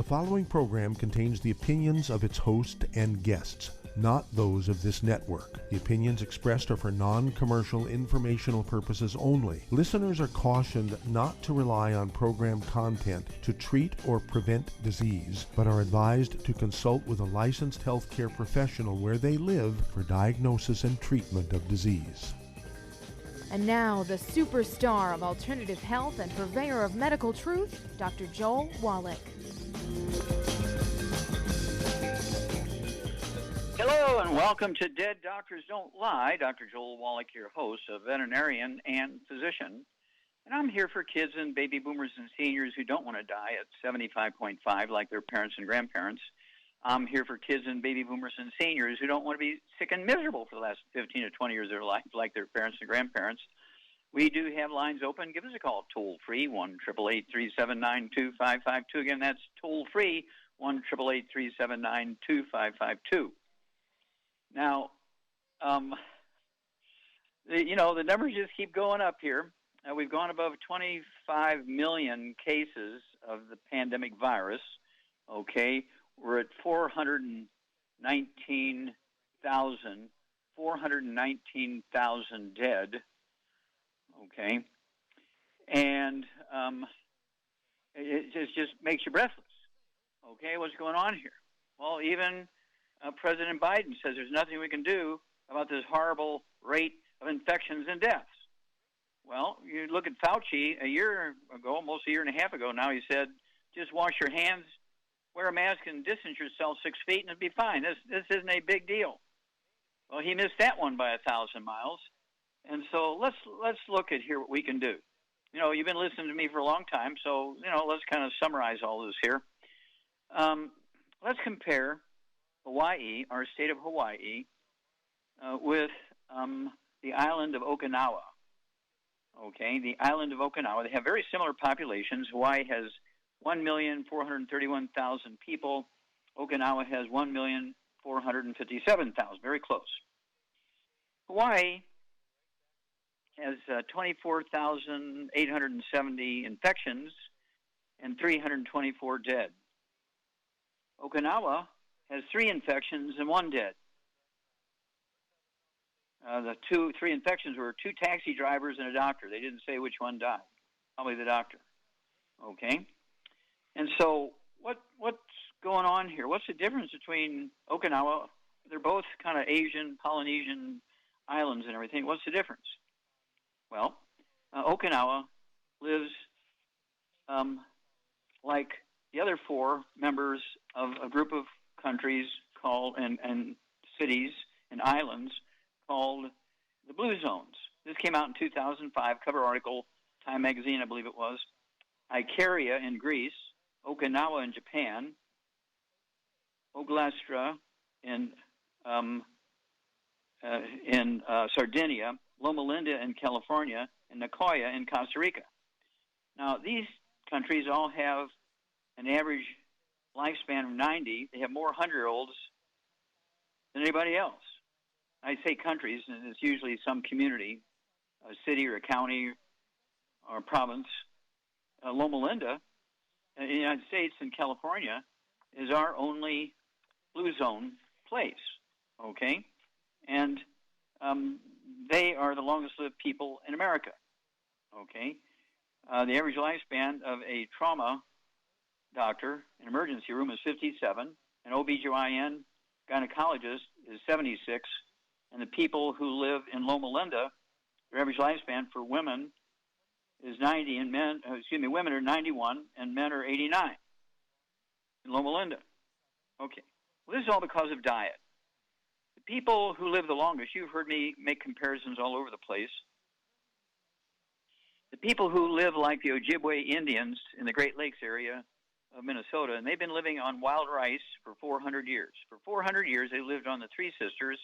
following program contains the opinions of its host and guests, not those of this network. The opinions expressed are for non-commercial informational purposes only. Listeners are cautioned not to rely on program content to treat or prevent disease, but are advised to consult with a licensed healthcare professional where they live for diagnosis and treatment of disease. And now, the superstar of alternative health and purveyor of medical truth, Dr. Joel Wallach. Hello and welcome to Dead Doctors Don't Lie. Dr. Joel Wallach, your host, a veterinarian and physician. And I'm here for kids and baby boomers and seniors who don't want to die at 75.5 like their parents and grandparents. I'm here for kids and baby boomers and seniors who don't want to be sick and miserable for the last 15 to 20 years of their life like their parents and grandparents. We do have lines open. Give us a call, toll-free, 1-888-379-2552. Again, that's toll-free, 1-888-379-2552. Now, the numbers just keep going up here. We've gone above 25 million cases of the pandemic virus, okay? We're at 419,000 dead, okay? And it just makes you breathless, okay? What's going on here? Well, even President Biden says there's nothing we can do about this horrible rate of infections and deaths. Well, you look at Fauci a year ago, almost a year and a half ago now, he said, just wash your hands, wear a mask, and distance yourself 6 feet, and it'll be fine. This isn't a big deal. Well, he missed that one by 1,000 miles. And so let's look at here what we can do. You know, you've been listening to me for a long time, so, let's kind of summarize all this here. Let's compare Hawaii, our state of Hawaii, with the island of Okinawa. Okay, the island of Okinawa. They have very similar populations. Hawaii has 1,431,000 people. Okinawa has 1,457,000. Very close. Hawaii has 24,870 infections and 324 dead. Okinawa has 3 infections and 1 dead. The 3 infections were 2 taxi drivers and a doctor. They didn't say which one died. Probably the doctor. Okay? And so what's going on here? What's the difference between Okinawa? They're both kind of Asian, Polynesian islands and everything. What's the difference? Well, Okinawa lives like the other 4 members of a group of countries called and cities and islands called the Blue Zones. This came out in 2005, cover article, Time Magazine, I believe it was. Icaria in Greece, Okinawa in Japan, Oglastra in Sardinia, Loma Linda in California, and Nicoya in Costa Rica. Now, these countries all have an average lifespan of 90. They have more 100-year-olds than anybody else. I say countries, and it's usually some community, a city or a county or a province. Loma Linda in the United States and California is our only blue zone place, okay? And they are the longest-lived people in America, okay? The average lifespan of a trauma doctor in emergency room is 57, an OBGYN gynecologist is 76, and the people who live in Loma Linda, their average lifespan for women is 90, and women are 91, and men are 89 in Loma Linda. Okay. Well, this is all because of diet. The people who live the longest, you've heard me make comparisons all over the place. The people who live like the Ojibwe Indians in the Great Lakes area of Minnesota, and they've been living on wild rice for 400 years. For 400 years, they lived on the Three Sisters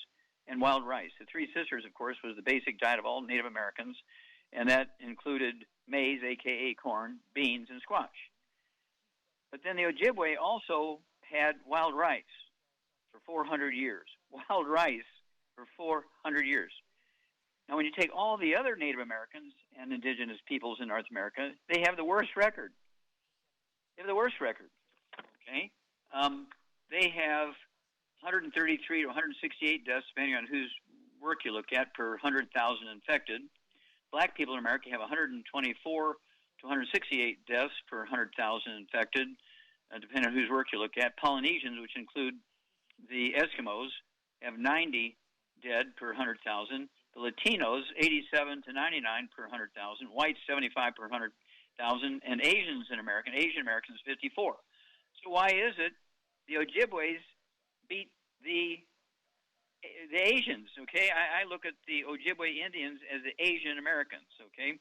and wild rice. The Three Sisters, of course, was the basic diet of all Native Americans, and that included maize, a.k.a. corn, beans, and squash. But then the Ojibwe also had wild rice for 400 years. Wild rice for 400 years. Now, when you take all the other Native Americans and indigenous peoples in North America, they have the worst record. They have the worst record. Okay, they have 133 to 168 deaths, depending on whose work you look at, per 100,000 infected. Black people in America have 124 to 168 deaths per 100,000 infected, depending on whose work you look at. Polynesians, which include the Eskimos, have 90 dead per 100,000. The Latinos, 87 to 99 per 100,000. Whites, 75 per 100,000. And Asians in America, Asian Americans, 54. So why is it the Ojibways beat the Asians? Okay, I look at the Ojibwe Indians as the Asian Americans. Okay,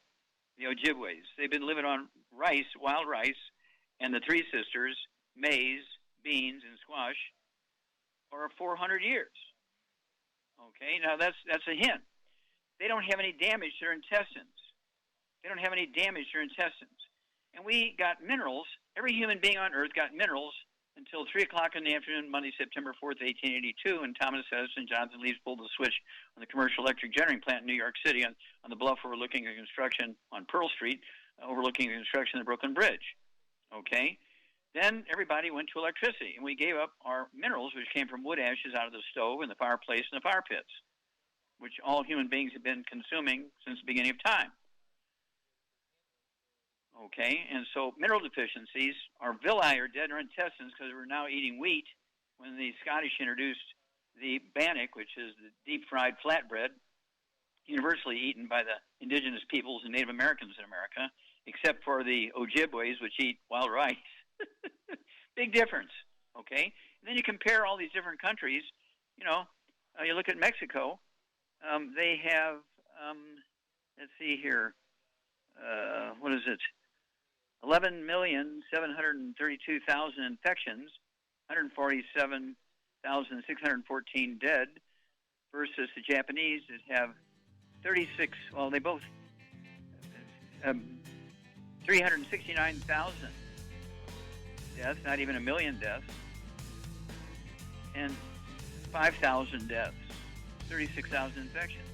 the Ojibways. They've been living on rice, wild rice, and the Three Sisters, maize, beans, and squash for 400 years. Okay, now that's a hint. They don't have any damage to their intestines. They don't have any damage to their intestines. And we got minerals. Every human being on Earth got minerals until 3 o'clock in the afternoon, Monday, September 4th, 1882, and Thomas Edison and Jonathan Leeds pulled the switch on the commercial electric generating plant in New York City on the bluff overlooking the construction on Pearl Street, overlooking the construction of the Brooklyn Bridge. Okay? Then everybody went to electricity, and we gave up our minerals, which came from wood ashes out of the stove and the fireplace and the fire pits, which all human beings have been consuming since the beginning of time. Okay, and so mineral deficiencies, our villi are dead in our intestines because we're now eating wheat. When the Scottish introduced the bannock, which is the deep-fried flatbread, universally eaten by the indigenous peoples and Native Americans in America, except for the Ojibways, which eat wild rice. Big difference, okay? And then you compare all these different countries. You know, you look at Mexico. They have, let's see here, what is it? 11,732,000 infections, 147,614 dead, versus the Japanese that have 36, well, they both, 369,000 deaths, not even 1 million deaths, and 5,000 deaths, 36,000 infections.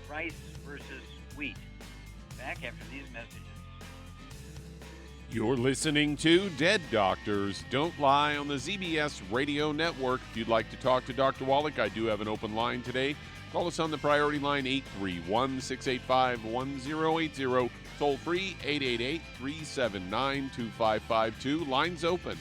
Rice versus wheat. Back after these messages. You're listening to Dead Doctors Don't Lie on the ZBS Radio Network. If you'd like to talk to Dr. Wallach, I do have an open line today. Call us on the priority line 831-685-1080. Toll free 888-379-2552. Lines open.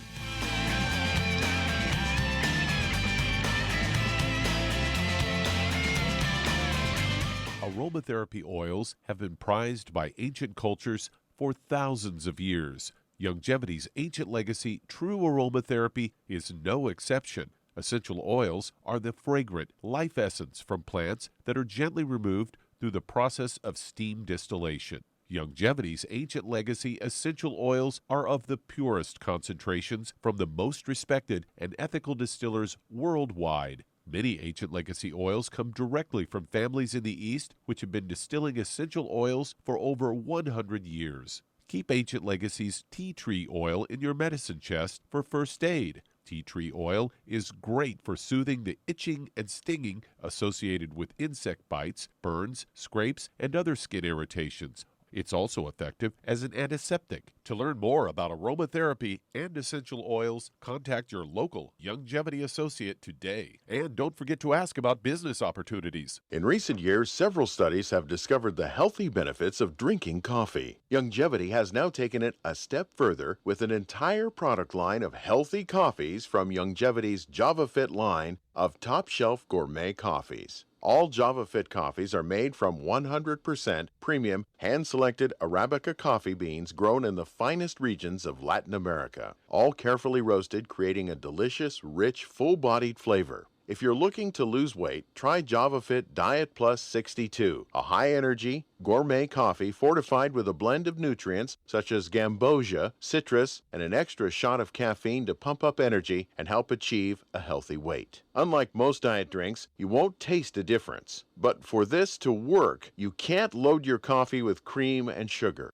Aromatherapy oils have been prized by ancient cultures for thousands of years. Longevity's ancient legacy, true aromatherapy, is no exception. Essential oils are the fragrant life essence from plants that are gently removed through the process of steam distillation. Longevity's ancient legacy essential oils are of the purest concentrations from the most respected and ethical distillers worldwide. Many ancient legacy oils come directly from families in the East which have been distilling essential oils for over 100 years. Keep Ancient Legacy's tea tree oil in your medicine chest for first aid. Tea tree oil is great for soothing the itching and stinging associated with insect bites, burns, scrapes, and other skin irritations. It's also effective as an antiseptic. To learn more about aromatherapy and essential oils, contact your local Longevity associate today. And don't forget to ask about business opportunities. In recent years, several studies have discovered the healthy benefits of drinking coffee. Longevity has now taken it a step further with an entire product line of healthy coffees from Longevity's JavaFit line of top-shelf gourmet coffees. All JavaFit coffees are made from 100% premium, hand-selected Arabica coffee beans grown in the finest regions of Latin America, all carefully roasted, creating a delicious, rich, full-bodied flavor. If you're looking to lose weight, try JavaFit Diet Plus 62, a high-energy, gourmet coffee fortified with a blend of nutrients such as gambosia, citrus, and an extra shot of caffeine to pump up energy and help achieve a healthy weight. Unlike most diet drinks, you won't taste a difference. But for this to work, you can't load your coffee with cream and sugar.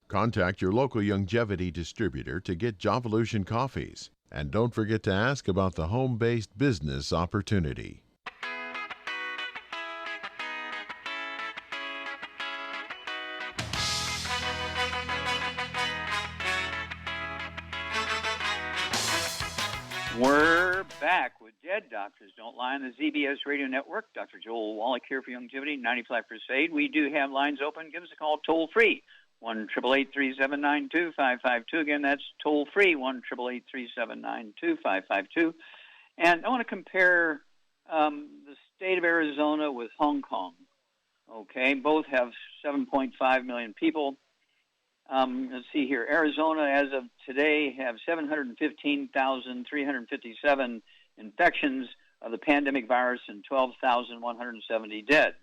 Contact your local Longevity distributor to get Javalution coffees. And don't forget to ask about the home-based business opportunity. We're back with Dead Doctors Don't Lie on the ZBS Radio Network. Dr. Joel Wallach here for Longevity, 95 Crusade. We do have lines open. Give us a call toll free, 1-888-379-2552. Again, that's toll free, 1-888-379-2552. And I want to compare the state of Arizona with Hong Kong. Okay, both have 7.5 million people. Let's see here. Arizona, as of today, have 715,357 infections of the pandemic virus and 12,170 dead.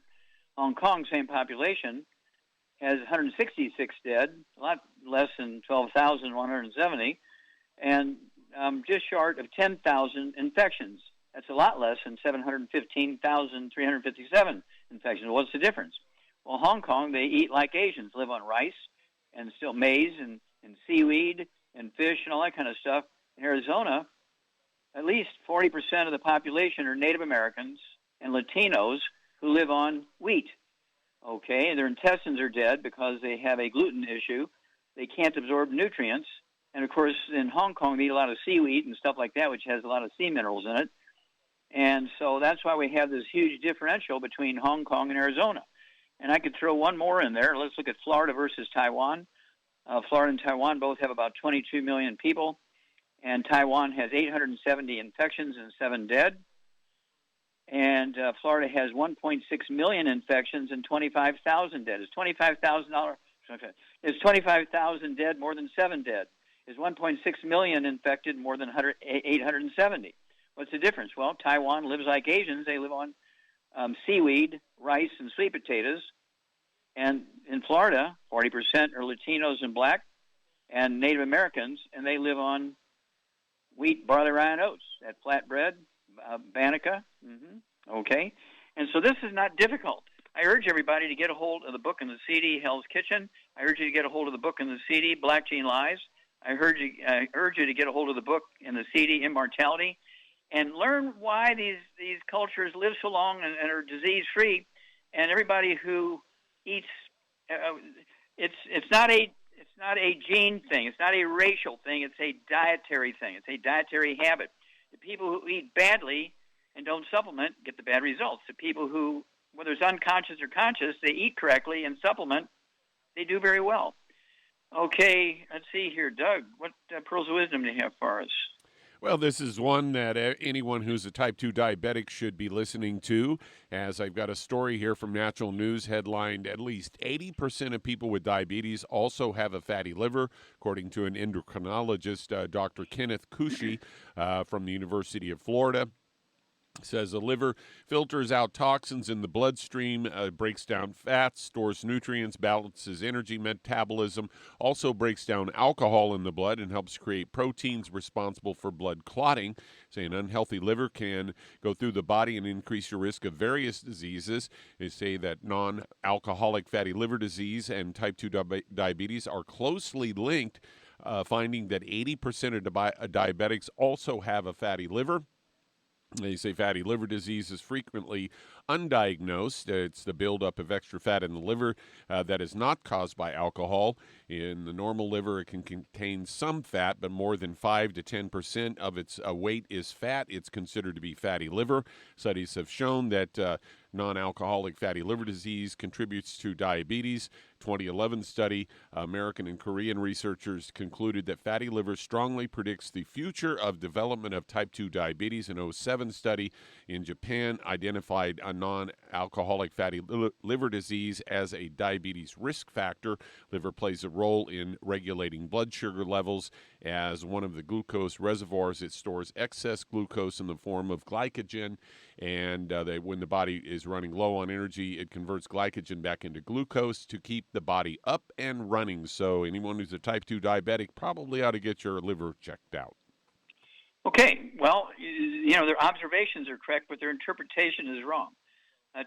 Hong Kong, same population, has 166 dead, a lot less than 12,170, and just short of 10,000 infections. That's a lot less than 715,357 infections. What's the difference? Well, Hong Kong, they eat like Asians, live on rice and still maize and seaweed and fish and all that kind of stuff. In Arizona, at least 40% of the population are Native Americans and Latinos who live on wheat. Okay, and their intestines are dead because they have a gluten issue. They can't absorb nutrients. And, of course, in Hong Kong, they eat a lot of seaweed and stuff like that, which has a lot of sea minerals in it. And so that's why we have this huge differential between Hong Kong and Arizona. And I could throw one more in there. Let's look at Florida versus Taiwan. Florida and Taiwan both have about 22 million people, and Taiwan has 870 infections and 7 dead. And Florida has 1.6 million infections and 25,000 dead. Is 25,000 dead more than 7 dead? Is 1.6 million infected more than 870? What's the difference? Well, Taiwan lives like Asians. They live on seaweed, rice, and sweet potatoes. And in Florida, 40% are Latinos and black and Native Americans, and they live on wheat, barley, rye, and oats, that flatbread, Banneker. Okay? And so this is not difficult. I urge everybody to get a hold of the book and the CD, Hell's Kitchen. I urge you to get a hold of the book and the CD, Black Gene Lies. I urge you to get a hold of the book and the CD, Immortality, and learn why these cultures live so long and are disease-free. And everybody who eats, it's not a gene thing. It's not a racial thing. It's a dietary thing. It's a dietary habit. The people who eat badly and don't supplement get the bad results. The people who, whether it's unconscious or conscious, they eat correctly and supplement, they do very well. Okay, let's see here. Doug, what pearls of wisdom do you have for us? Well, this is one that anyone who's a type 2 diabetic should be listening to, as I've got a story here from Natural News headlined, at least 80% of people with diabetes also have a fatty liver, according to an endocrinologist, Dr. Kenneth Cushi from the University of Florida. Says the liver filters out toxins in the bloodstream, breaks down fats, stores nutrients, balances energy metabolism, also breaks down alcohol in the blood and helps create proteins responsible for blood clotting. Say an unhealthy liver can go through the body and increase your risk of various diseases. They say that non-alcoholic fatty liver disease and type 2 diabetes are closely linked, finding that 80% of diabetics also have a fatty liver. They say fatty liver disease is frequently undiagnosed. It's the buildup of extra fat in the liver that is not caused by alcohol. In the normal liver, it can contain some fat, but more than 5 to 10% of its weight is fat. It's considered to be fatty liver. Studies have shown that non-alcoholic fatty liver disease contributes to diabetes. 2011 study, American and Korean researchers concluded that fatty liver strongly predicts the future of development of type 2 diabetes. An 2007 study in Japan identified a non-alcoholic fatty liver disease as a diabetes risk factor. Liver plays a role in regulating blood sugar levels. As one of the glucose reservoirs, it stores excess glucose in the form of glycogen, and when the body is running low on energy, it converts glycogen back into glucose to keep the body up and running. So anyone who's a type 2 diabetic probably ought to get your liver checked out. Okay, well, their observations are correct, but their interpretation is wrong.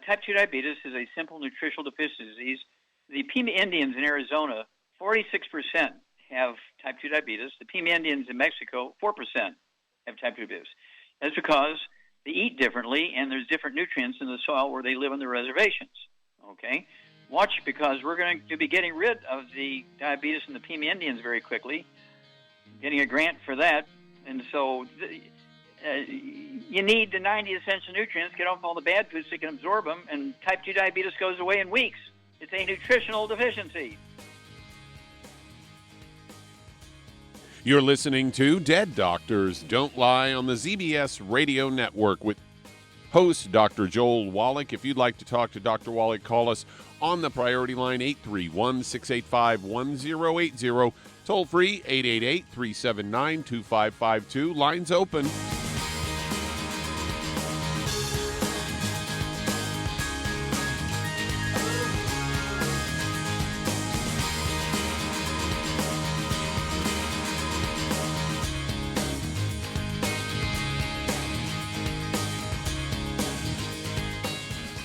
Type 2 diabetes is a simple nutritional deficiency disease. The Pima Indians in Arizona, 46% have type 2 diabetes. The Pima Indians in Mexico, 4% have type 2 diabetes. That's because they eat differently, and there's different nutrients in the soil where they live on the reservations. Okay? Watch, because we're going to be getting rid of the diabetes in the Pima Indians very quickly, getting a grant for that. And so you need the 90 essential nutrients, get off all the bad foods so you can absorb them, and type 2 diabetes goes away in weeks. It's a nutritional deficiency. You're listening to Dead Doctors Don't Lie on the ZBS Radio Network with host Dr. Joel Wallach. If you'd like to talk to Dr. Wallach, call us on the priority line 831-685-1080. Toll free 888-379-2552. Lines open.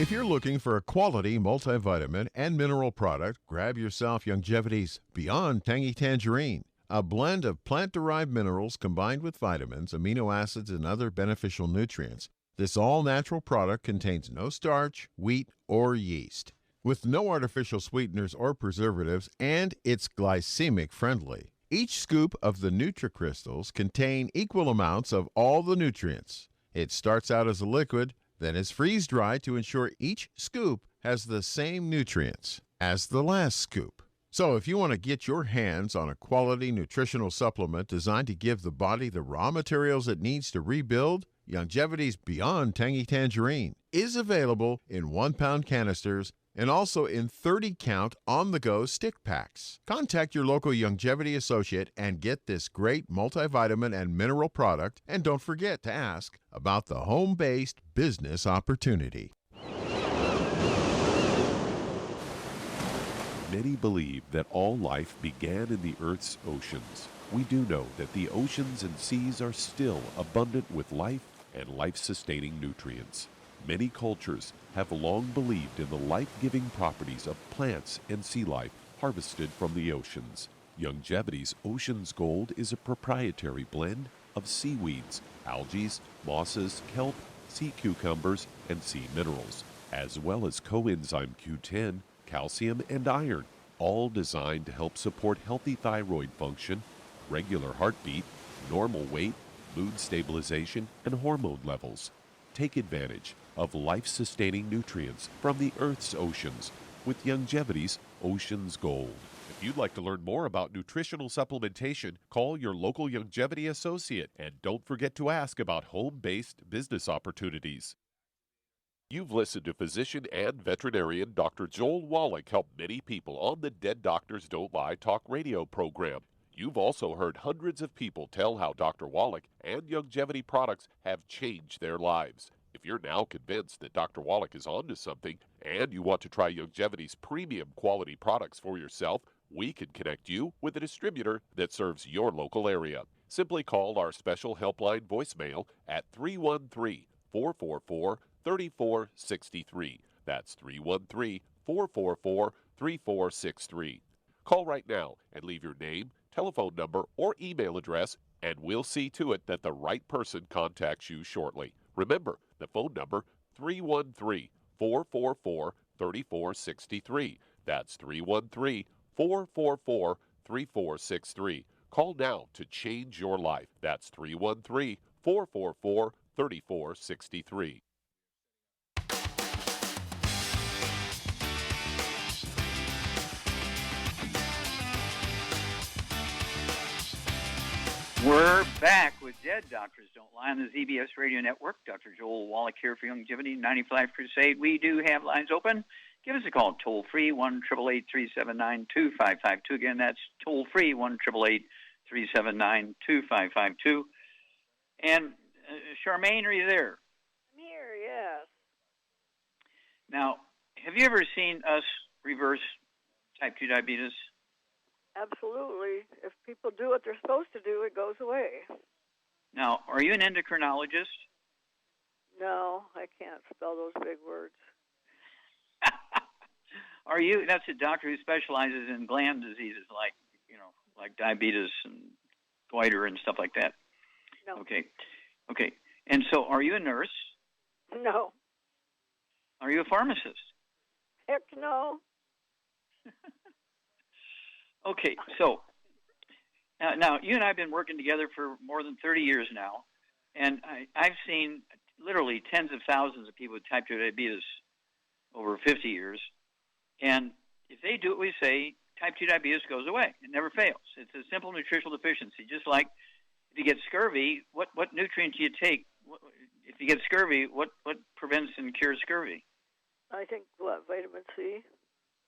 If you're looking for a quality multivitamin and mineral product, grab yourself Youngevity's Beyond Tangy Tangerine, a blend of plant-derived minerals combined with vitamins, amino acids, and other beneficial nutrients. This all-natural product contains no starch, wheat, or yeast, with no artificial sweeteners or preservatives, and it's glycemic friendly. Each scoop of the NutriCrystals contain equal amounts of all the nutrients. It starts out as a liquid, then is freeze-dried to ensure each scoop has the same nutrients as the last scoop. So if you want to get your hands on a quality nutritional supplement designed to give the body the raw materials it needs to rebuild, Youngevity's Beyond Tangy Tangerine is available in 1-pound canisters and also in 30-count on-the-go stick packs. Contact your local Youngevity associate and get this great multivitamin and mineral product, and don't forget to ask about the home-based business opportunity. Many believe that all life began in the Earth's oceans. We do know that the oceans and seas are still abundant with life and life-sustaining nutrients. Many cultures have long believed in the life-giving properties of plants and sea life harvested from the oceans. Youngevity's Ocean's Gold is a proprietary blend of seaweeds, algae, mosses, kelp, sea cucumbers, and sea minerals, as well as coenzyme Q10, calcium, and iron, all designed to help support healthy thyroid function, regular heartbeat, normal weight, mood stabilization, and hormone levels. Take advantage of life-sustaining nutrients from the Earth's oceans with Youngevity's Ocean's Gold. If you'd like to learn more about nutritional supplementation, call your local Youngevity associate, and don't forget to ask about home-based business opportunities. You've listened to physician and veterinarian Dr. Joel Wallach help many people on the Dead Doctors Don't Lie talk radio program. You've also heard hundreds of people tell how Dr. Wallach and Youngevity products have changed their lives. If you're now convinced that Dr. Wallach is onto something and you want to try Youngevity's premium quality products for yourself, we can connect you with a distributor that serves your local area. Simply call our special helpline voicemail at 313-444-3463. That's 313-444-3463. Call right now and leave your name, telephone number, or email address, and we'll see to it that the right person contacts you shortly. Remember, the phone number, 313-444-3463. That's 313-444-3463. Call now to change your life. That's 313-444-3463. We're back with Dead Doctors Don't Lie on the ZBS Radio Network. Dr. Joel Wallach here for Youngevity 95 Crusade. We do have lines open. Give us a call, toll-free, 1-888-379-2552. Again, that's toll-free, 1-888-379-2552. And Charmaine, are you there? I'm here, yes. Now, have you ever seen us reverse type 2 diabetes? Absolutely. If people do what they're supposed to do, it goes away. Now, are you an endocrinologist? No, I can't spell those big words. Are you? That's a doctor who specializes in gland diseases like diabetes and goiter and stuff like that. No. Okay. And so, are you a nurse? No. Are you a pharmacist? Heck no. Okay, so now you and I have been working together for more than 30 years now, And I've seen literally tens of thousands of people with type 2 diabetes over 50 years. And if they do what we say, type 2 diabetes goes away. It never fails. It's a simple nutritional deficiency. Just like if you get scurvy, what nutrient do you take? If you get scurvy, what prevents and cures scurvy? I think vitamin C.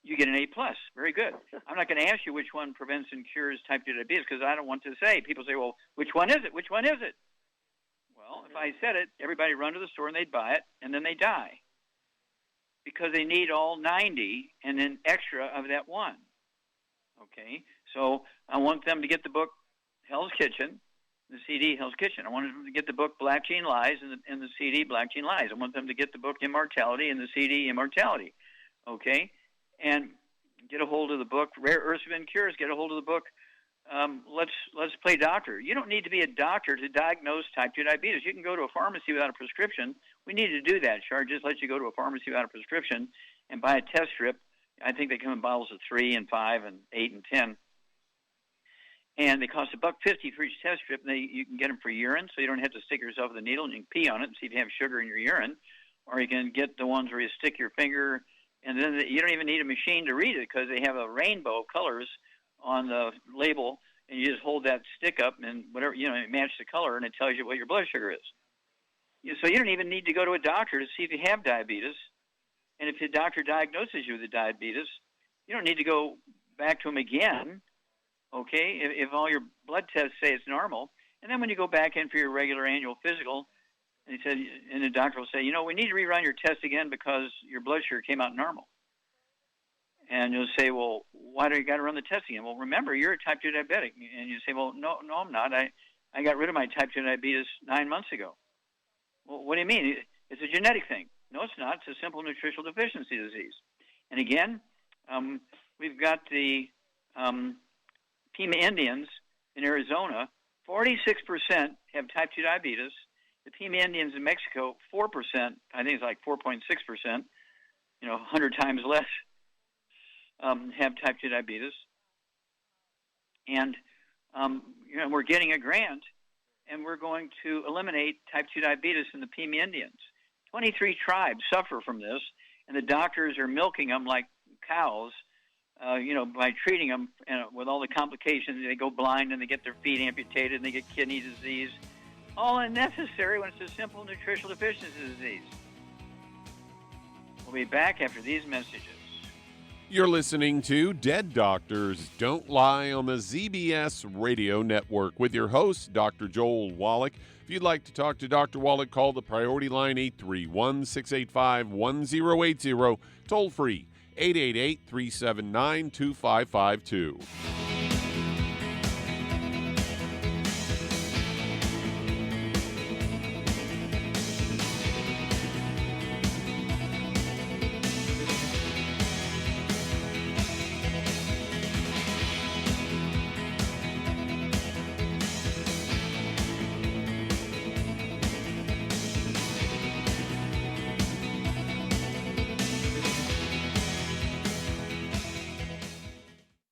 You get an A+. Very good. I'm not going to ask you which one prevents and cures type 2 diabetes because I don't want to say. People say, well, which one is it? Which one is it? Well, if I said it, everybody run to the store and they'd buy it, and then they die because they need all 90 and then extra of that one. Okay? So I want them to get the book Hell's Kitchen, the CD Hell's Kitchen. I want them to get the book Black Gene Lies and the CD Black Gene Lies. I want them to get the book Immortality and the CD Immortality. Okay? And get a hold of the book Rare Earths of Cures. Get a hold of the book Let's Play Doctor. You don't need to be a doctor to diagnose type 2 diabetes. You can go to a pharmacy without a prescription. We need to do that. Char just lets you go to a pharmacy without a prescription and buy a test strip. I think they come in bottles of 3 and 5 and 8 and 10. And they cost $1.50 for each test strip. And you can get them for urine, so you don't have to stick yourself with a needle and you can pee on it and see if you have sugar in your urine. Or you can get the ones where you stick your finger, and then you don't even need a machine to read it because they have a rainbow of colors on the label, and you just hold that stick up and whatever, match the color, and it tells you what your blood sugar is. So you don't even need to go to a doctor to see if you have diabetes. And if your doctor diagnoses you with diabetes, you don't need to go back to him again, okay, if all your blood tests say it's normal. And then when you go back in for your regular annual physical, and the doctor will say, we need to rerun your test again because your blood sugar came out normal. And you'll say, well, why do you got to run the test again? Well, remember, you're a type 2 diabetic. And you say, well, no, I'm not. I got rid of my type 2 diabetes 9 months ago. Well, what do you mean? It's a genetic thing. No, it's not. It's a simple nutritional deficiency disease. And again, we've got the Pima Indians in Arizona. 46% have type 2 diabetes. The Pima Indians in Mexico, 4%, I think it's like 4.6%, 100 times less, have type 2 diabetes. And, we're getting a grant, and we're going to eliminate type 2 diabetes in the Pima Indians. 23 tribes suffer from this, and the doctors are milking them like cows, by treating them with all the complications. They go blind, and they get their feet amputated, and they get kidney disease. All unnecessary when it's a simple nutritional deficiency disease. We'll be back after these messages. You're listening to Dead Doctors Don't Lie on the ZBS Radio Network with your host, Dr. Joel Wallach. If you'd like to talk to Dr. Wallach, call the priority line 831-685-1080, toll free 888-379-2552.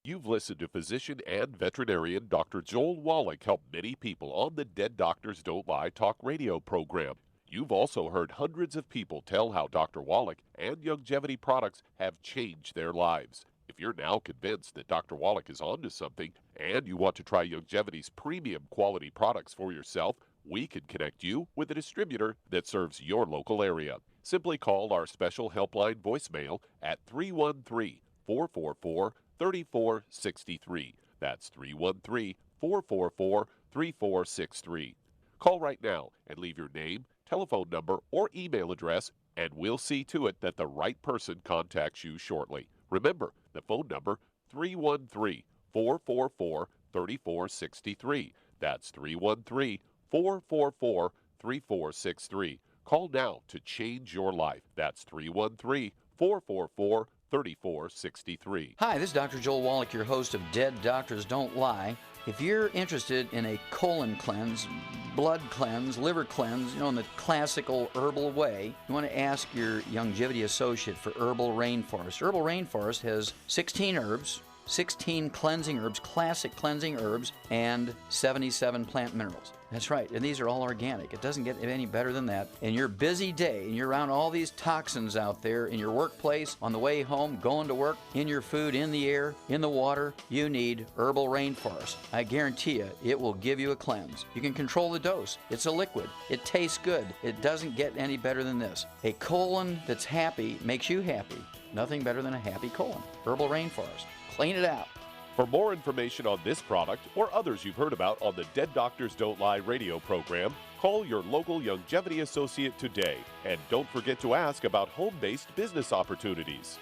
You've listened to physician and veterinarian Dr. Joel Wallach help many people on the Dead Doctors Don't Lie talk radio program. You've also heard hundreds of people tell how Dr. Wallach and Youngevity products have changed their lives. If you're now convinced that Dr. Wallach is onto something and you want to try Youngevity's premium quality products for yourself, we can connect you with a distributor that serves your local area. Simply call our special helpline voicemail at 313-444-3463. That's 313-444-3463. Call right now and leave your name, telephone number, or email address, and we'll see to it that the right person contacts you shortly. Remember, the phone number, 313-444-3463. That's 313-444-3463. Call now to change your life. That's 313-444-3463. Hi, this is Dr. Joel Wallach, your host of Dead Doctors Don't Lie. If you're interested in a colon cleanse, blood cleanse, liver cleanse, in the classical herbal way, you want to ask your Youngevity associate for Herbal Rainforest. Herbal Rainforest has 16 herbs, 16 cleansing herbs, classic cleansing herbs, and 77 plant minerals. That's right, and these are all organic. It doesn't get any better than that. In your busy day, and you're around all these toxins out there in your workplace, on the way home, going to work, in your food, in the air, in the water, you need Herbal Rainforest. I guarantee you, it will give you a cleanse. You can control the dose. It's a liquid. It tastes good. It doesn't get any better than this. A colon that's happy makes you happy. Nothing better than a happy colon. Herbal Rainforest. Clean it out. For more information on this product or others you've heard about on the Dead Doctors Don't Lie radio program, call your local Youngevity associate today. And don't forget to ask about home-based business opportunities.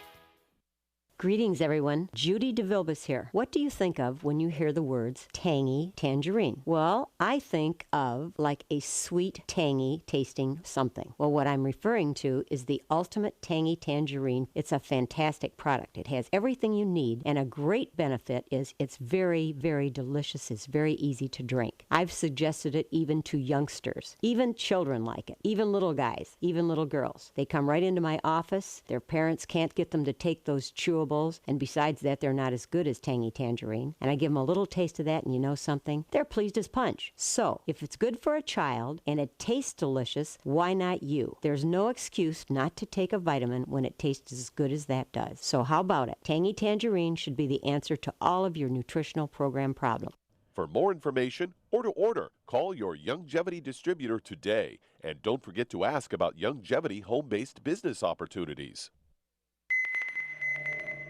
Greetings, everyone. Judy DeVilbus here. What do you think of when you hear the words tangy tangerine? Well, I think of like a sweet, tangy tasting something. Well, what I'm referring to is the Ultimate Tangy Tangerine. It's a fantastic product. It has everything you need, and a great benefit is it's very, very delicious. It's very easy to drink. I've suggested it even to youngsters. Even children like it. Even little guys. Even little girls. They come right into my office. Their parents can't get them to take those chewables, and besides that, they're not as good as Tangy Tangerine. And I give them a little taste of that, and you know something? They're pleased as punch. So, if it's good for a child and it tastes delicious, why not you? There's no excuse not to take a vitamin when it tastes as good as that does. So how about it? Tangy Tangerine should be the answer to all of your nutritional program problems. For more information or to order, call your Youngevity distributor today. And don't forget to ask about Youngevity home-based business opportunities.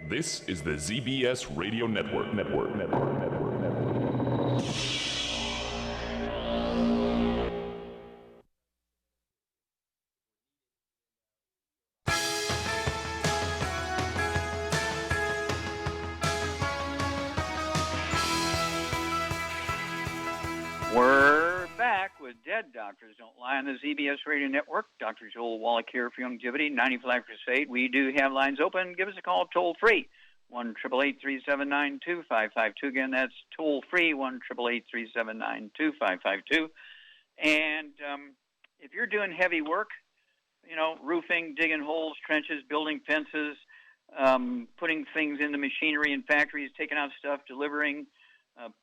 This is the ZBS Radio Network. We're back with Dead Doctors Don't Lie on the ZBS Radio Network. Dr. Joel Wallach here for Youngevity, 95 Crusade. We do have lines open. Give us a call toll free, 1-888-379-2552. Again, that's toll free, 1-888-379-2552. And if you're doing heavy work, you know, roofing, digging holes, trenches, building fences, putting things in the machinery in factories, taking out stuff, delivering,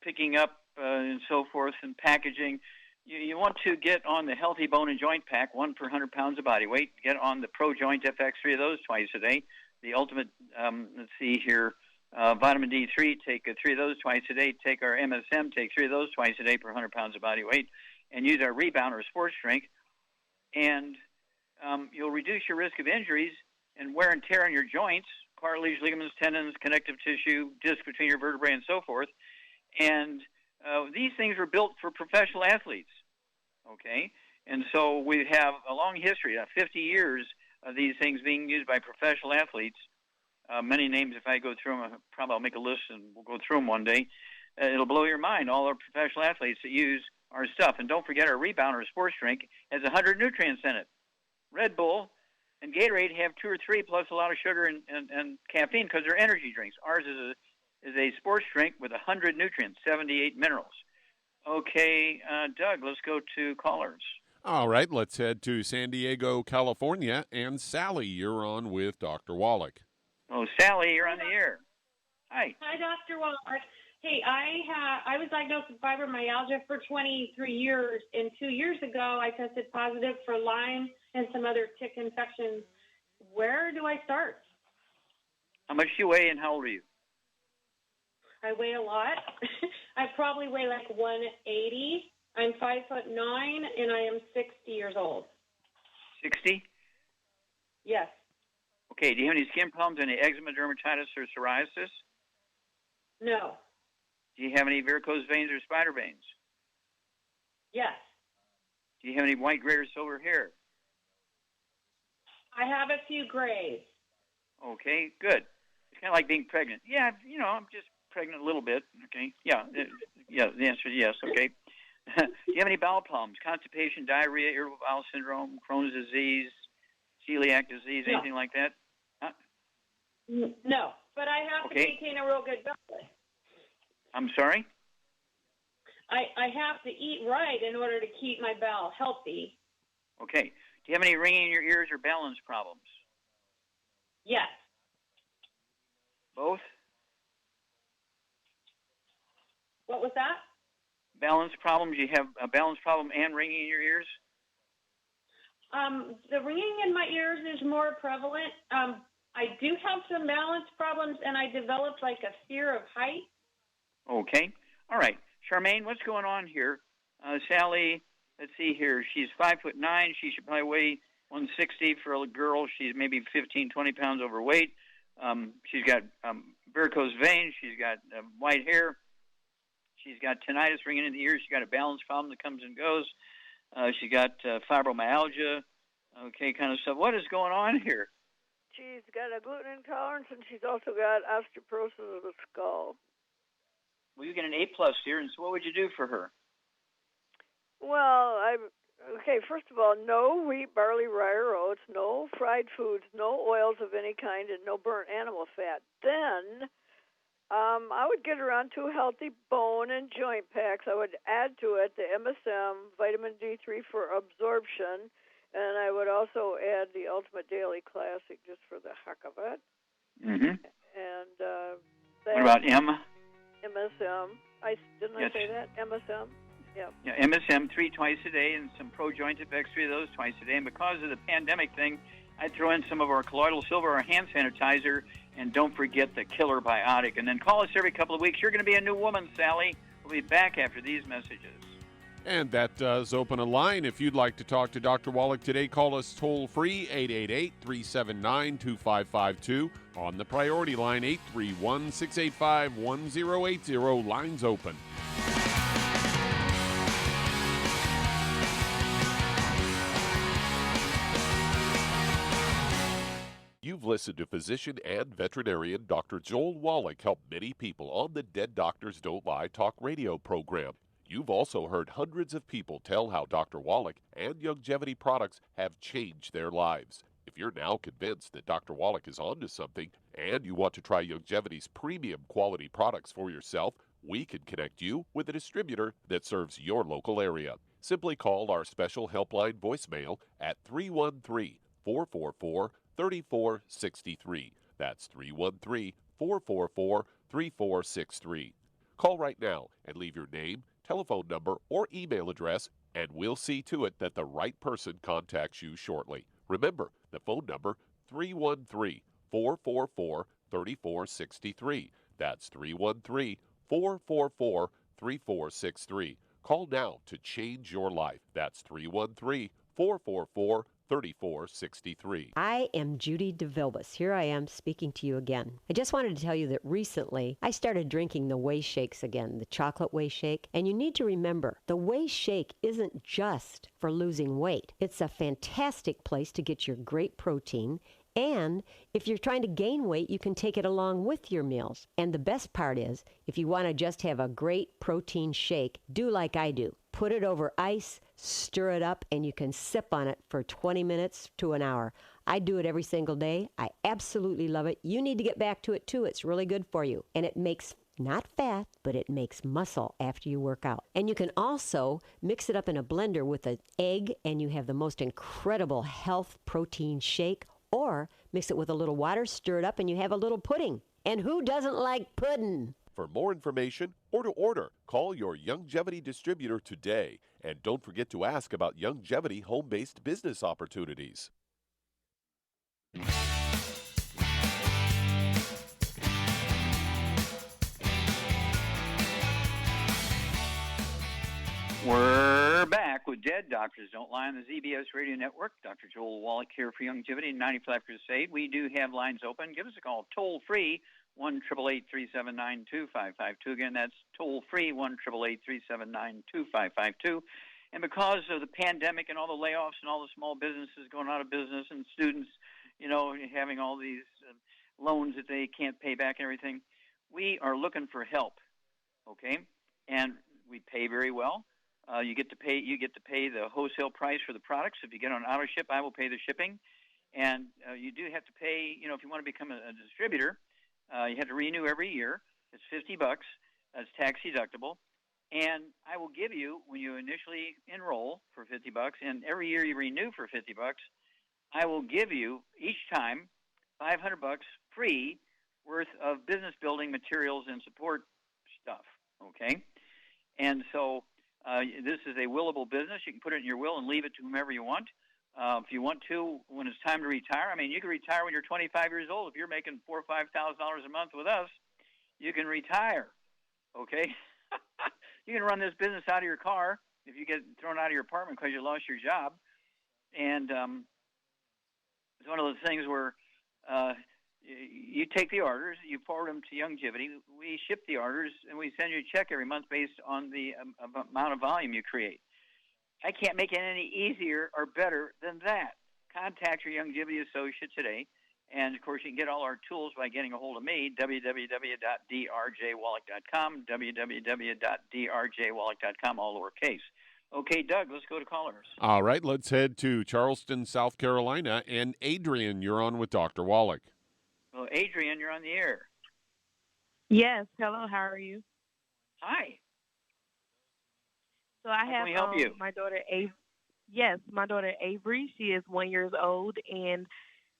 picking up, and so forth, and packaging. You want to get on the Healthy Bone and Joint Pack, 1 per 100 pounds of body weight. Get on the Pro Joint FX, 3 of those twice a day. The Ultimate, let's see here, Vitamin D3, take 3 of those twice a day. Take our MSM, take 3 of those twice a day per 100 pounds of body weight. And use our Rebound or Sports Drink. And you'll reduce your risk of injuries and wear and tear on your joints, cartilage, ligaments, tendons, connective tissue, disc between your vertebrae, and so forth. And these things were built for professional athletes, okay? And so we have a long history, 50 years of these things being used by professional athletes. Many names, if I go through them, probably I'll make a list and we'll go through them one day. It'll blow your mind, all our professional athletes that use our stuff. And don't forget our Rebound or Sports Drink has 100 nutrients in it. Red Bull and Gatorade have 2 or 3 plus a lot of sugar and caffeine because they're energy drinks. Ours is a sports drink with 100 nutrients, 78 minerals. Okay, Doug, let's go to callers. All right, let's head to San Diego, California. And Sally, you're on with Dr. Wallach. Oh, Sally, you're on the air. Hi. Hi, Dr. Wallach. Hey, I was diagnosed with fibromyalgia for 23 years, and 2 years ago I tested positive for Lyme and some other tick infections. Where do I start? How much do you weigh and how old are you? I weigh a lot. I probably weigh like 180. I'm 5'9", and I am 60 years old. 60? Yes. Okay, do you have any skin problems, any eczema, dermatitis, or psoriasis? No. Do you have any varicose veins or spider veins? Yes. Do you have any white, gray, or silver hair? I have a few grays. Okay, good. It's kind of like being pregnant. Yeah, you know, I'm just pregnant a little bit. Okay, yeah, the answer is yes. Okay. Do you have any bowel problems? Constipation, diarrhea, irritable bowel syndrome, Crohn's disease, celiac disease, anything like that? Huh? No, but I have to maintain a real good diet. I'm sorry? I have to eat right in order to keep my bowel healthy. Okay. Do you have any ringing in your ears or balance problems? Yes. Both? was that? Balance problems. You have a balance problem and ringing in your ears? The ringing in my ears is more prevalent. I do have some balance problems, and I developed like a fear of height. Okay. All right. Charmaine, what's going on here? Sally, let's see here. She's 5'9". She should probably weigh 160 for a girl. She's maybe 15, 20 pounds overweight. She's got varicose veins. She's got white hair. She's got tinnitus ringing in the ears. She's got a balance problem that comes and goes. She got fibromyalgia, okay, kind of stuff. What is going on here? She's got a gluten intolerance, and she's also got osteoporosis of the skull. Well, you get an A+ here, and so what would you do for her? Well, first of all, no wheat, barley, rye, or oats, no fried foods, no oils of any kind, and no burnt animal fat. Then I would get her on 2 healthy bone and joint packs. I would add to it the MSM, vitamin D3 for absorption, and I would also add the Ultimate Daily Classic just for the heck of it. Mm-hmm. And what about M? MSM. Didn't I say that? MSM? Yeah. Yeah, MSM 3 twice a day and some Pro-Jointed X, 3 of those twice a day. And because of the pandemic thing, I'd throw in some of our colloidal silver, our hand sanitizer, and don't forget the killer biotic. And then call us every couple of weeks. You're going to be a new woman, Sally. We'll be back after these messages. And that does open a line. If you'd like to talk to Dr. Wallach today, call us toll-free, 888-379-2552. On the priority line, 831-685-1080. Lines open. You've listened to physician and veterinarian Dr. Joel Wallach help many people on the Dead Doctors Don't Lie talk radio program. You've also heard hundreds of people tell how Dr. Wallach and Youngevity products have changed their lives. If you're now convinced that Dr. Wallach is onto something and you want to try Youngevity's premium quality products for yourself, we can connect you with a distributor that serves your local area. Simply call our special helpline voicemail at 313-444-3463. That's 313-444-3463. Call right now and leave your name, telephone number, or email address, and we'll see to it that the right person contacts you shortly. Remember, the phone number, 313-444-3463. That's 313-444-3463. Call now to change your life. That's 313-444-3463. I am Judy DeVilbus. Here I am speaking to you again. I just wanted to tell you that recently I started drinking the Whey Shakes again, the chocolate Whey Shake. And you need to remember, the Whey Shake isn't just for losing weight. It's a fantastic place to get your great protein. And if you're trying to gain weight, you can take it along with your meals. And the best part is, if you want to just have a great protein shake, do like I do. Put it over ice, stir it up, and you can sip on it for 20 minutes to an hour. I do it every single day. I absolutely love it. You need to get back to it too. It's really good for you. And it makes not fat, but it makes muscle after you work out. And you can also mix it up in a blender with an egg, and you have the most incredible health protein shake. Or mix it with a little water, stir it up, and you have a little pudding. And who doesn't like pudding? For more information or to order, call your Youngevity distributor today. And don't forget to ask about Youngevity home-based business opportunities. We're back with Dead Doctors Don't Lie on the ZBS Radio Network. Dr. Joel Wallach here for Youngevity and 95 Crusade. We do have lines open. Give us a call toll-free, 1-888-379-2552. Again, that's toll-free, 1-888-379-2552. And because of the pandemic and all the layoffs and all the small businesses going out of business and students, you know, having all these loans that they can't pay back and everything, we are looking for help, okay? And we pay very well. You get to pay the wholesale price for the products. If you get on auto ship, I will pay the shipping. And you do have to pay, you know, if you want to become a distributor, you have to renew every year. It's $50. That's tax deductible. And I will give you, when you initially enroll for $50, and every year you renew for $50, I will give you each time $500 free worth of business building materials and support stuff, okay? And so this is a willable business. You can put it in your will and leave it to whomever you want. If you want to, when it's time to retire, I mean, you can retire when you're 25 years old. If you're making $4,000 or $5,000 a month with us, you can retire. Okay, you can run this business out of your car if you get thrown out of your apartment because you lost your job. And it's one of those things where you take the orders, you forward them to Youngevity. We ship the orders, and we send you a check every month based on the amount of volume you create. I can't make it any easier or better than that. Contact your Youngevity associate today. And, of course, you can get all our tools by getting a hold of me, www.drjwallach.com, www.drjwallach.com, all lowercase. Okay, Doug, let's go to callers. All right, let's head to Charleston, South Carolina. And Adrian, you're on with Dr. Wallach. Well, Adrian, you're on the air. Yes. Hello, how are you? Hi. So I How have can we help you? my daughter Avery. Yes, my daughter Avery. She is 1 year old, and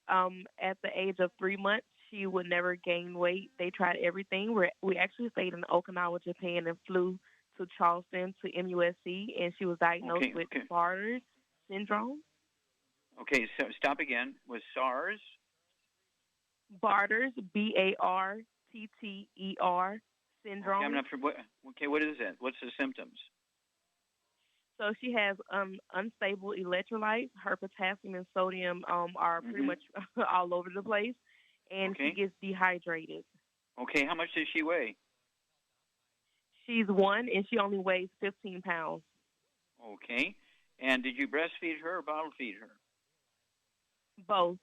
at the age of 3 months, she would never gain weight. They tried everything. We actually stayed in Okinawa, Japan, and flew to Charleston to MUSC, and she was diagnosed with Barter's syndrome. Okay, so stop again. With SARS? Barter's, Bartter syndrome. Okay, I'm not sure. What is it? What's the symptoms? So she has unstable electrolytes. Her potassium and sodium are pretty much all over the place, and she gets dehydrated. Okay, how much does she weigh? She's 1, and she only weighs 15 pounds. Okay, and did you breastfeed her or bottle feed her? Both.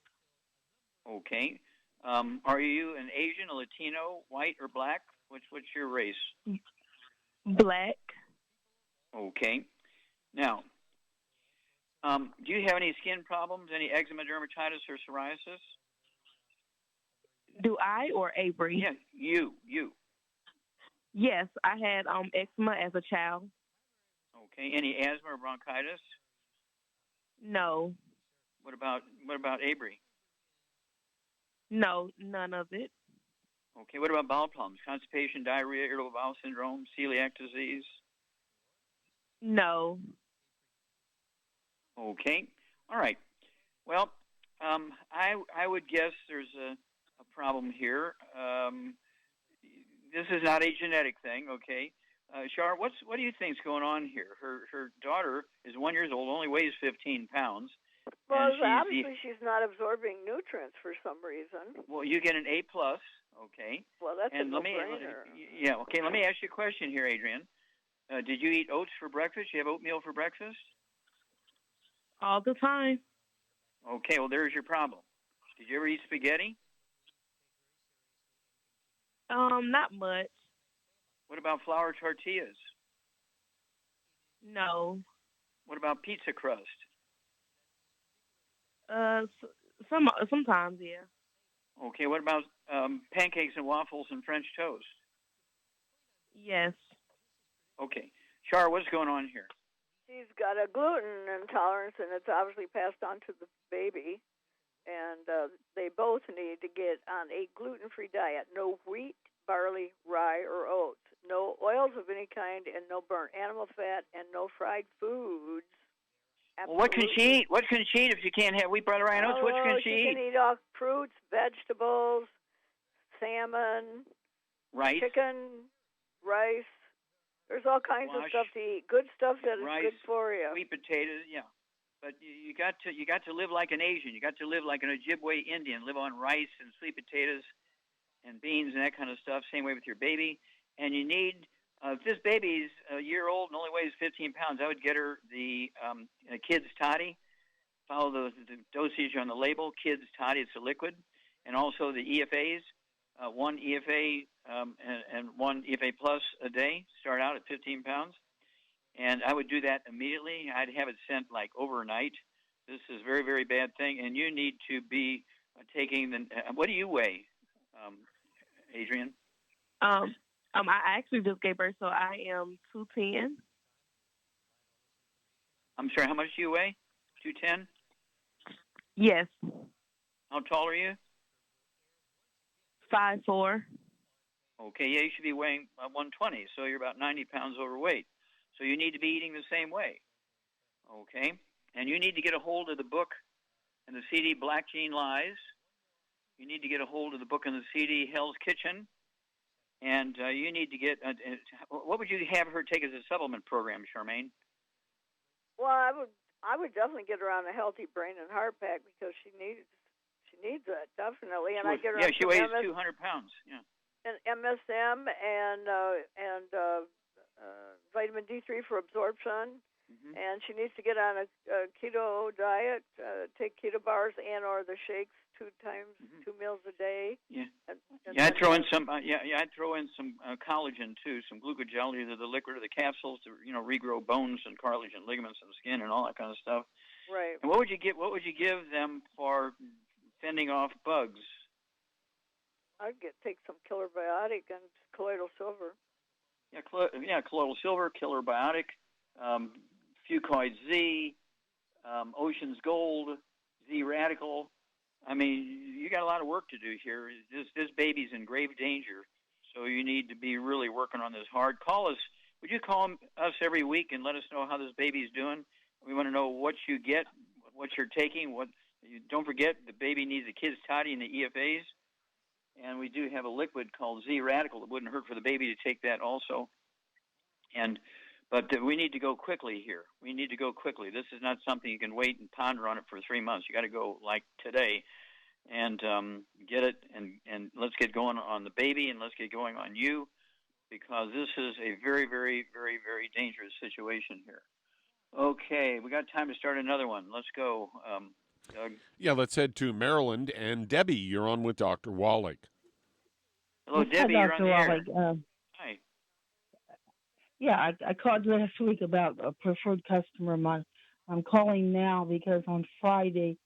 Okay, are you an Asian, a Latino, white, or black? What's your race? Black. Okay. Now, do you have any skin problems, any eczema, dermatitis, or psoriasis? Do I or Avery? Yeah, you. Yes, I had eczema as a child. Okay. Any asthma or bronchitis? No. What about Avery? No, none of it. Okay. What about bowel problems? Constipation, diarrhea, irritable bowel syndrome, celiac disease? No. Okay. All right. Well, I would guess there's a problem here. This is not a genetic thing, okay? Shar, what do you think's going on here? Her daughter is 1 year old, only weighs 15 pounds. Well, obviously she's not absorbing nutrients for some reason. Well, you get an A+, okay? Well, that's and a no-brainer. Okay, let me ask you a question here, Adrian. Did you eat oats for breakfast? You have oatmeal for breakfast? All the time. Okay, well, there's your problem. Did you ever eat spaghetti? Not much. What about flour tortillas? No. What about pizza crust? Sometimes, yeah. Okay, what about pancakes and waffles and French toast? Yes. Okay. Char, what's going on here? She's got a gluten intolerance, and it's obviously passed on to the baby. And they both need to get on a gluten-free diet. No wheat, barley, rye, or oats. No oils of any kind, and no burnt animal fat, and no fried foods. Well, what can she eat? What can she eat if she can't have wheat, barley, rye, and oats? What can she eat? She can eat all fruits, vegetables, salmon, rice, chicken, rice. There's all kinds of stuff to eat. Good stuff that is good for you. Sweet potatoes, yeah. But you got to live like an Asian. You got to live like an Ojibwe Indian. Live on rice and sweet potatoes and beans and that kind of stuff. Same way with your baby. And you need, if this baby's a year old and only weighs 15 pounds, I would get her the Kids Toddy. Follow the dosage on the label. Kids Toddy, it's a liquid. And also the EFAs. One EFA and one EFA plus a day. Start out at 15 pounds. And I would do that immediately. I'd have it sent like overnight. This is a very, very bad thing. And you need to be taking the, what do you weigh, Adrian? I actually just gave birth, so I am 210. I'm sorry, how much do you weigh? 210? Yes. How tall are you? 5'4". Okay, yeah, you should be weighing 120, so you're about 90 pounds overweight. So you need to be eating the same way. Okay, and you need to get a hold of the book and the CD Black Gene Lies. You need to get a hold of the book and the CD Hell's Kitchen. And you need to get, what would you have her take as a supplement program, Charmaine? Well, I would definitely get her on a healthy brain and heart pack because she needs it, definitely. And I get her on she weighs 200 pounds. Yeah. And MSM and vitamin D3 for absorption. Mm-hmm. And she needs to get on a keto diet, take keto bars and or the shakes 2 meals a day. Yeah. I'd throw in some. I'd throw in some collagen too, some glucogel, either the liquid or the capsules to regrow bones and cartilage and ligaments and skin and all that kind of stuff. Right. And what would you give them for fending off bugs? I'd take some killer biotic and colloidal silver. Yeah, colloidal silver, killer biotic, fucoid Z, Ocean's Gold, Z Radical. I mean, you got a lot of work to do here. This baby's in grave danger, so you need to be really working on this hard. Call us. Would you call us every week and let us know how this baby's doing? We want to know what you get, what you're taking. Don't forget, the baby needs a kid's toddy and the EFAs, and we do have a liquid called Z Radical. It wouldn't hurt for the baby to take that also. But we need to go quickly here. We need to go quickly. This is not something you can wait and ponder on it for 3 months. You got to go like today and get it, and let's get going on the baby, and let's get going on you, because this is a very, very, very, very dangerous situation here. Okay, we got time to start another one. Let's go, Doug. Yeah, let's head to Maryland. And Debbie, you're on with Dr. Wallach. Hello, Debbie. Hi, you're on the Wallach. air. Hi. Yeah, I called last week about a preferred customer of mine. I'm calling now because on Friday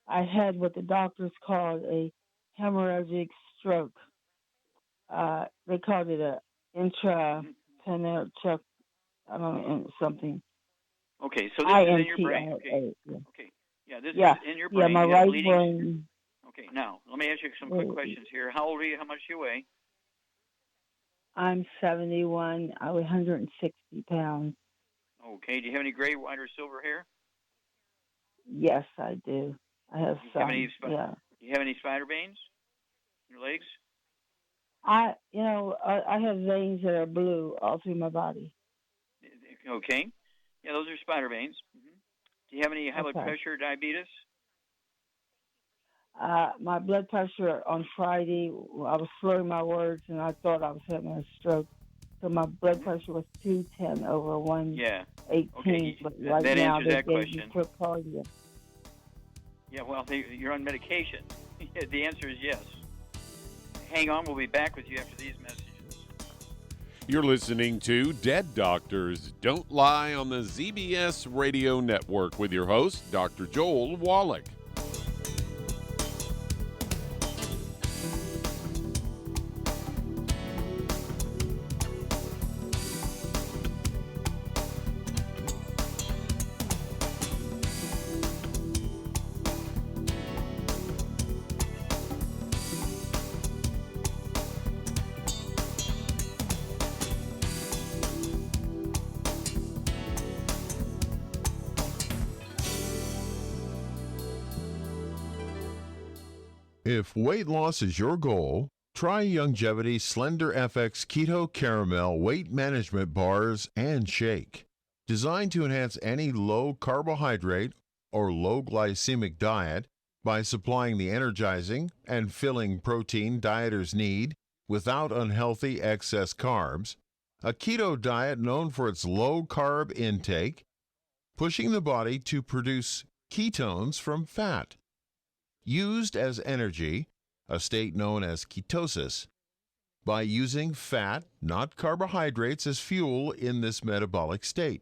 I had what the doctors called a hemorrhagic stroke. They called it a intrapulmonary choke, I don't know, something. Okay, so this is in your brain. Okay. Yeah, this is in your brain. Yeah, my right brain. Okay, now let me ask you some quick questions here. How old are you? How much do you weigh? I'm 71. I weigh 160 pounds. Okay. Do you have any gray, white, or silver hair? Yes, I do. I have some. Do you have any spider veins in your legs? I have veins that are blue all through my body. Okay. Yeah, those are spider veins. Mm-hmm. Do you have any high blood pressure, diabetes? My blood pressure on Friday, I was slurring my words, and I thought I was having a stroke. So my blood pressure was 210 over 118. Okay. But right that now answers they that gave question. me Procardia. Yeah, well, you're on medication. The answer is yes. Hang on. We'll be back with you after these messages. You're listening to Dead Doctors Don't Lie on the ZBS Radio Network with your host, Dr. Joel Wallach. If weight loss is your goal, try Youngevity's Slender FX Keto Caramel Weight Management Bars and Shake. Designed to enhance any low carbohydrate or low glycemic diet by supplying the energizing and filling protein dieters need without unhealthy excess carbs, a keto diet known for its low carb intake, pushing the body to produce ketones from fat. Used as energy, a state known as ketosis, by using fat, not carbohydrates, as fuel in this metabolic state.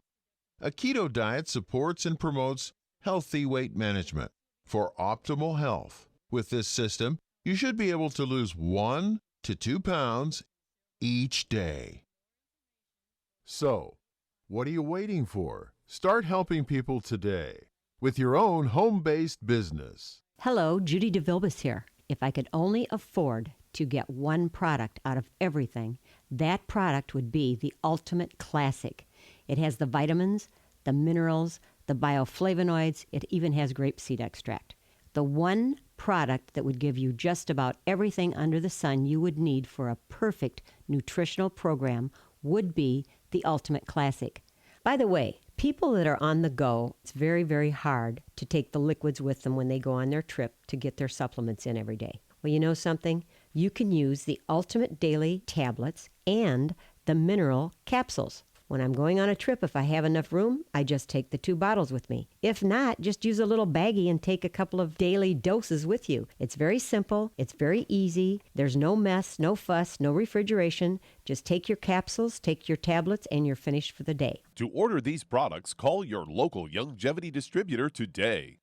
A keto diet supports and promotes healthy weight management for optimal health. With this system, you should be able to lose 1 to 2 pounds each day. So, what are you waiting for? Start helping people today with your own home-based business. Hello, Judy DeVilbus here. If I could only afford to get one product out of everything, that product would be the Ultimate Classic. It has the vitamins, the minerals, the bioflavonoids. It even has grapeseed extract. The one product that would give you just about everything under the sun you would need for a perfect nutritional program would be the Ultimate Classic. By the way, people that are on the go, it's very, very hard to take the liquids with them when they go on their trip to get their supplements in every day. Well, you know something? You can use the Ultimate Daily tablets and the mineral capsules. When I'm going on a trip, if I have enough room, I just take the 2 bottles with me. If not, just use a little baggie and take a couple of daily doses with you. It's very simple. It's very easy. There's no mess, no fuss, no refrigeration. Just take your capsules, take your tablets, and you're finished for the day. To order these products, call your local Longevity distributor today.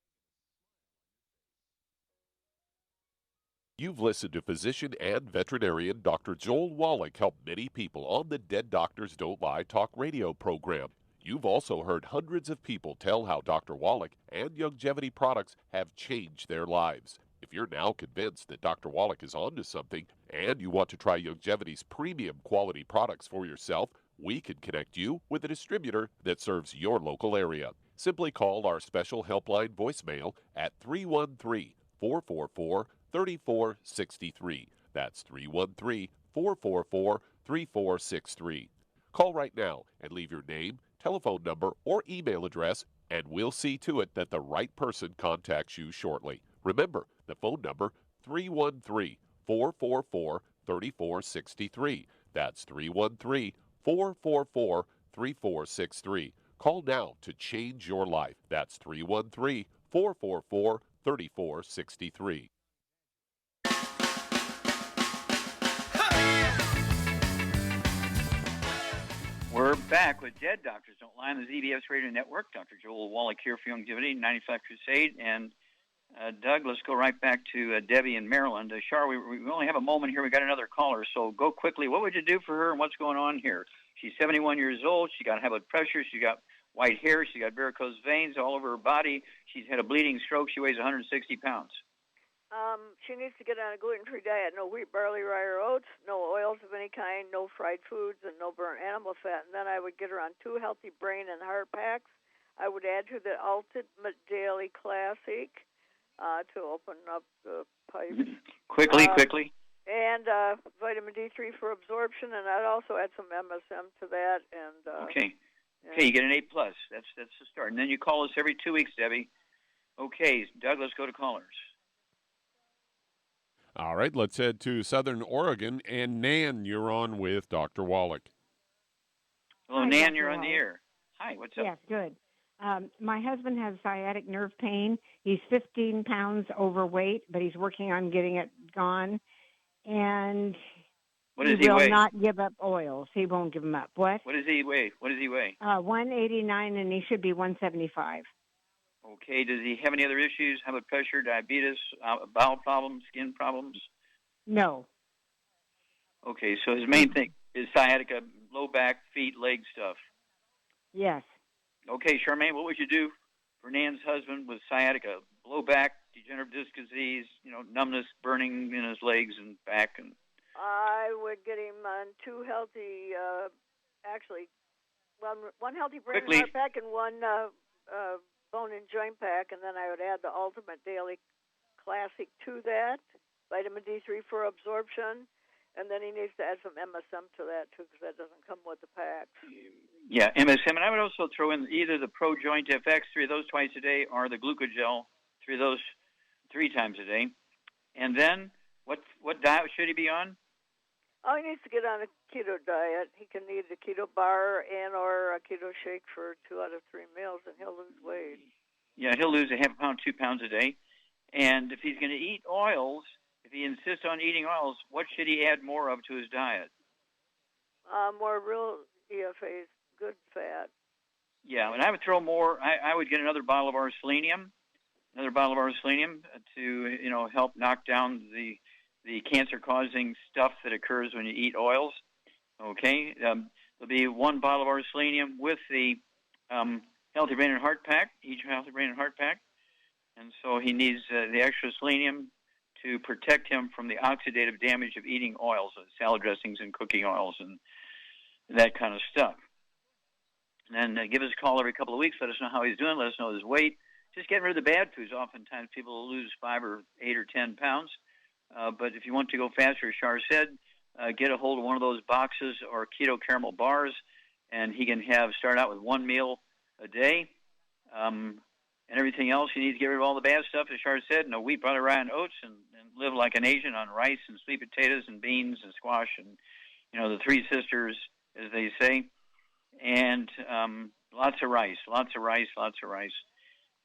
You've listened to physician and veterinarian Dr. Joel Wallach help many people on the Dead Doctors Don't Lie talk radio program. You've also heard hundreds of people tell how Dr. Wallach and Longevity products have changed their lives. If you're now convinced that Dr. Wallach is onto something and you want to try Longevity's premium quality products for yourself, we can connect you with a distributor that serves your local area. Simply call our special helpline voicemail at 313-444-3463. That's 313-444-3463. Call right now and leave your name, telephone number, or email address, and we'll see to it that the right person contacts you shortly. Remember, the phone number, 313-444-3463. That's 313-444-3463. Call now to change your life. That's 313-444-3463. We're back with Dead Doctors Don't Lie on the ZBS Radio Network. Dr. Joel Wallach here for Longevity, 95 Crusade. And Doug, let's go right back to Debbie in Maryland. Char, we only have a moment here. We got another caller, so go quickly. What would you do for her, and what's going on here? She's 71 years old. She got high blood pressure. She got white hair. She got varicose veins all over her body. She's had a bleeding stroke. She weighs 160 pounds. She needs to get on a gluten-free diet. No wheat, barley, rye, or oats. No oils of any kind. No fried foods, and no burnt animal fat. And then I would get her on 2 healthy brain and heart packs. I would add to the Ultimate Daily Classic to open up the pipes. Quickly. And vitamin D3 for absorption, and I'd also add some MSM to that. And Okay, you get an A+. That's the start. And then you call us every 2 weeks, Debbie. Okay, Doug, let's go to callers. All right, let's head to Southern Oregon. And Nan, you're on with Dr. Wallach. Hello, Hi, Nan, Dr. you're on the Wallach. air. Hi, what's up? Yes, good. My husband has sciatic nerve pain. He's 15 pounds overweight, but he's working on getting it gone. And What does he will weigh? not give up oils. He won't give them up. What? What does he weigh? 189, and he should be 175. Okay, does he have any other issues? High blood pressure, diabetes, bowel problems, skin problems? No. Okay, so his main thing is sciatica, low back, feet, leg stuff. Yes. Okay, Charmaine, what would you do for Nan's husband with sciatica, low back, degenerative disc disease, numbness, burning in his legs and back? And I would get him on 2 healthy, one healthy brain and heart pack and one bone and joint pack, and then I would add the Ultimate Daily Classic to that, vitamin D3 for absorption, and then he needs to add some MSM to that, too, because that doesn't come with the packs. Yeah, MSM, and I would also throw in either the Pro Joint FX, 3 of those twice a day, or the Glucogel, 3 of those 3 times a day. And then, what diet should he be on? Oh, he needs to get on a keto diet. He can eat a keto bar and or a keto shake for 2 out of 3 meals, and he'll lose weight. Yeah, he'll lose a half pound, 2 pounds a day. And if he's going to eat oils, if he insists on eating oils, what should he add more of to his diet? More real EFAs, good fat. Yeah, and I would throw more. I would get another bottle of our selenium to help knock down the cancer-causing stuff that occurs when you eat oils. Okay, there'll be 1 bottle of our selenium with the Healthy Brain and Heart Pack, each Healthy Brain and Heart Pack. And so he needs the extra selenium to protect him from the oxidative damage of eating oils, salad dressings and cooking oils and that kind of stuff. And then give us a call every couple of weeks. Let us know how he's doing. Let us know his weight. Just getting rid of the bad foods. Oftentimes people will lose 5 or 8 or 10 pounds. But if you want to go faster, as Shar said, get a hold of one of those boxes or keto caramel bars, and he can start out with 1 meal a day. And everything else, you need to get rid of all the bad stuff, as Shar said. No wheat, butter, rye, and oats, and live like an Asian on rice and sweet potatoes and beans and squash and, the 3 sisters, as they say. And lots of rice,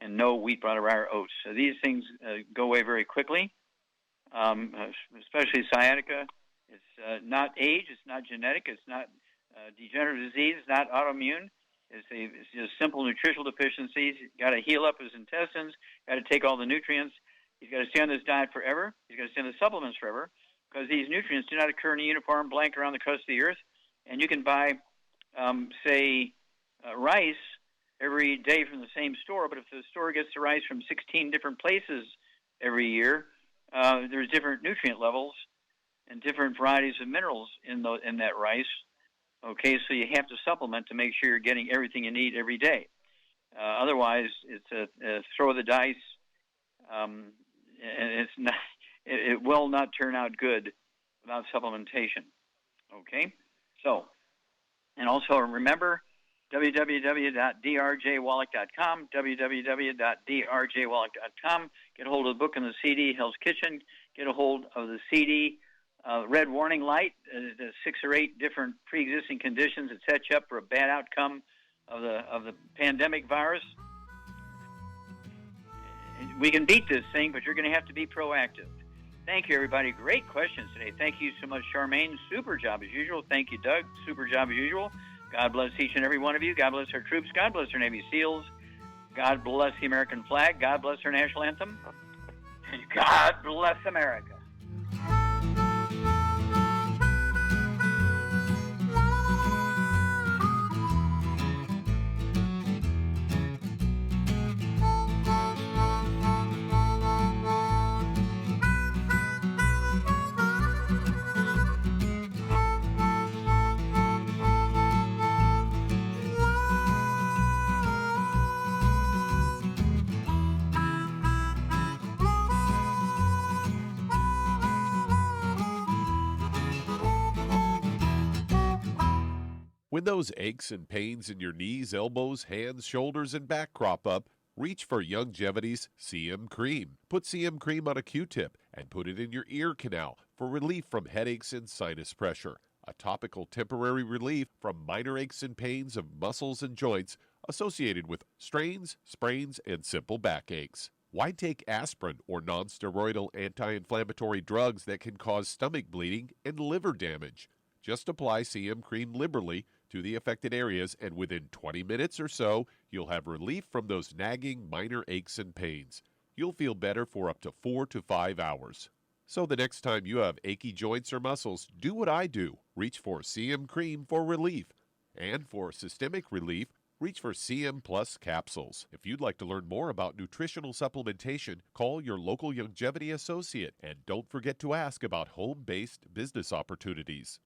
and no wheat, butter, rye, or oats. So these things go away very quickly, especially sciatica. It's not age, it's not genetic, it's not degenerative disease, it's not autoimmune. It's just simple nutritional deficiencies. He's got to heal up his intestines, got to take all the nutrients. He's got to stay on this diet forever. He's got to stay on the supplements forever, because these nutrients do not occur in a uniform blanket around the crust of the earth. And you can buy, rice every day from the same store, but if the store gets the rice from 16 different places every year, there's different nutrient levels and different varieties of minerals in that rice. Okay, so you have to supplement to make sure you're getting everything you need every day. Otherwise, it's a throw of the dice, and it will not turn out good without supplementation. Okay, so, and also remember, www.drjwallach.com, www.drjwallach.com. Get a hold of the book and the CD, Hell's Kitchen. Get a hold of the CD, Red Warning Light, the 6 or 8 different pre-existing conditions that set you up for a bad outcome of the pandemic virus. We can beat this thing, but you're going to have to be proactive. Thank you, everybody. Great questions today. Thank you so much, Charmaine. Super job as usual. Thank you, Doug. Super job as usual. God bless each and every one of you. God bless our troops. God bless our Navy SEALs. God bless the American flag. God bless our national anthem. And God bless America. When those aches and pains in your knees, elbows, hands, shoulders, and back crop up, reach for Youngevity's CM Cream. Put CM Cream on a Q-tip and put it in your ear canal for relief from headaches and sinus pressure. A topical temporary relief from minor aches and pains of muscles and joints associated with strains, sprains, and simple backaches. Why take aspirin or non-steroidal anti-inflammatory drugs that can cause stomach bleeding and liver damage? Just apply CM Cream liberally to the affected areas, and within 20 minutes or so, you'll have relief from those nagging minor aches and pains. You'll feel better for up to 4 to 5 hours. So the next time you have achy joints or muscles, do what I do. Reach for CM Cream for relief. And for systemic relief, reach for CM Plus capsules. If you'd like to learn more about nutritional supplementation, call your local Youngevity associate, and don't forget to ask about home-based business opportunities.